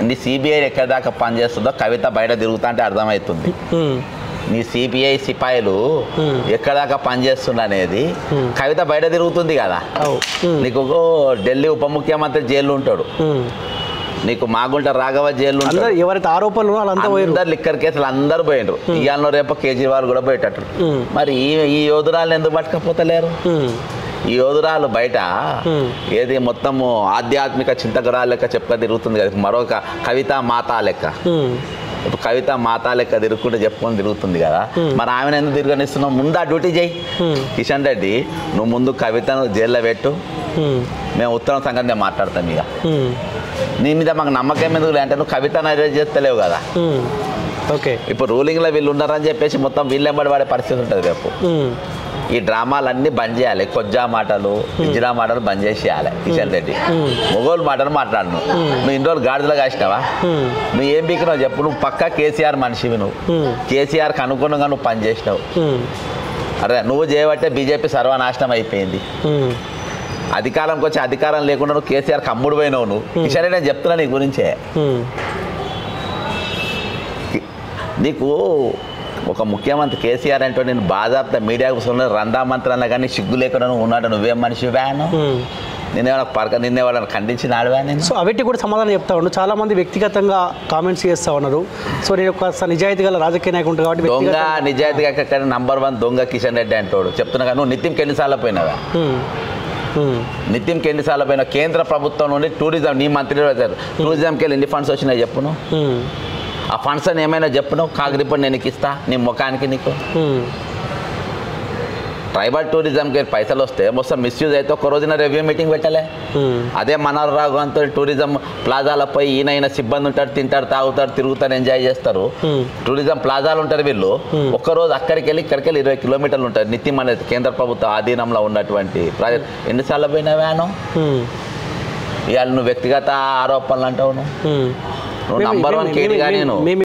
నీ సిబిఐ ఎక్కడ దాకా పనిచేస్తుందో కవిత బయట తిరుగుతా అంటే అర్థమవుతుంది. నీ సిబిఐ సిపాయిలు ఎక్కడ దాకా పనిచేస్తుండ అనేది కవిత బయట తిరుగుతుంది కదా. నీకు ఢిల్లీ ఉప ముఖ్యమంత్రి జైల్లో ఉంటాడు, నీకు మాగుంట రాఘవ జైలు ఎవరైతే ఆరోపణలు అందరు లిక్కర్ కేసులు అందరూ పోయినరు. ఇవాళ రేపు కేజ్రీవాల్ కూడా పోయేటట్టు. మరి ఈ యోధురాలు ఎందుకు పట్టుకపోతలేరు? ఈ యోధురాలు బయట ఏది మొత్తము ఆధ్యాత్మిక చింతకురాలు లెక్క చెప్పుక తిరుగుతుంది కదా, మరొక కవితా మాతా లెక్క. ఇప్పుడు కవిత మాతా లెక్క తిరుగుకుంటే చెప్పుకొని తిరుగుతుంది కదా, మరి ఆమెను ఎందుకు తిరగనిస్తున్నావు? ముందు ఆ డ్యూటీ చేయి. కిషన్ రెడ్డి, నువ్వు ముందు కవితను జైల్లో పెట్టు, మేము ఉత్తరం సంగతి నేను మాట్లాడతాం. ఇక నీ మీద మాకు నమ్మకం ఎందుకు అంటే నువ్వు కవితను అరెస్ట్ చేస్తలేవు కదా. ఓకే, ఇప్పుడు రూలింగ్లో వీళ్ళు ఉన్నారని చెప్పేసి మొత్తం వీళ్ళెంబడి పడే పరిస్థితి ఉంటుంది రేపు. ఈ డ్రామాలన్నీ బంద్ చేయాలి. కొజ్జా మాటలు, ఇజ్రా మాటలు బంద్ చేసేయాలి. కిషన్ రెడ్డి మొగోలు మాటలు మాట్లాడు. నువ్వు ఇన్ని రోజులు గాడిదలో కాసినావా? నువ్వు ఏం పీకినావు చెప్పు? నువ్వు పక్కా కేసీఆర్ మనిషివి. నువ్వు కేసీఆర్కి అనుగుణంగా నువ్వు పని చేసినావు. అరే నువ్వు చేయబట్టే బీజేపీ సర్వనాశనం అయిపోయింది. అధికారంకి వచ్చి అధికారం లేకుండా నువ్వు కేసీఆర్కి అమ్ముడు పోయినావు. నువ్వు కిషన్ రెడ్డి నేను చెప్తున్నా నీ గురించే. నీకు ఒక ముఖ్యమంత్రి కేసీఆర్ అంటే నేను బాధాప్త మీడియాకు రందా మంత్రాల్లో కానీ సిగ్గు లేకుండా నువ్వు ఉన్నాడు. నువ్వేం మనిషి వ్యాను? నిన్నేవాళ్ళని ఖండించినాడువా నేను? సో అవిటి కూడా సమాధానం చెప్తా ఉన్నాను. చాలా మంది వ్యక్తిగతంగా కామెంట్స్ చేస్తూ ఉన్నారు. సో నేను ఒక నిజాయితీ గల రాజకీయ నాయకుడు కాబట్టి దొంగ నిజాయితీగా #1 దొంగ కిషన్ రెడ్డి అంటాడు. చెప్తున్నా కానీ నువ్వు నిత్యంకి ఎన్నిసార్లు పోయినావా? నిత్యంకి ఎన్నిసార్లు పోయినా? కేంద్ర ప్రభుత్వం నుండి టూరిజం నీ మంత్రి టూరిజంకి వెళ్ళి ఎన్ని ఫండ్స్ వచ్చినాయి చెప్పును? ఆ ఫండ్స్ అని ఏమైనా చెప్పును? కాగిరిపడి నేను ఇస్తా నీ ముఖానికి. నీకు ట్రైబల్ టూరిజంకి పైసలు వస్తే మొత్తం మిస్యూజ్ అయితే ఒక రోజున రివ్యూ మీటింగ్ పెట్టలే. అదే మనోహర్ అంతా టూరిజం ప్లాజాలో పోయి ఈయన సిబ్బంది ఉంటారు, తింటారు, తాగుతారు, తిరుగుతారు, ఎంజాయ్ చేస్తారు. టూరిజం ప్లాజాలు ఉంటారు వీళ్ళు. ఒక్కరోజు అక్కడికి వెళ్ళి ఇక్కడికి వెళ్ళి 20 కిలోమీటర్లు ఉంటారు. నిత్యం అనేది కేంద్ర ప్రభుత్వ ఆధీనంలో ఉన్నటువంటి ప్రాజెక్ట్. ఎన్నిసార్లు పోయినా వ్యాను? ఇవాళ నువ్వు వ్యక్తిగత ఆరోపణలు అంటావు. నువ్వు #1 కేడిగా నేను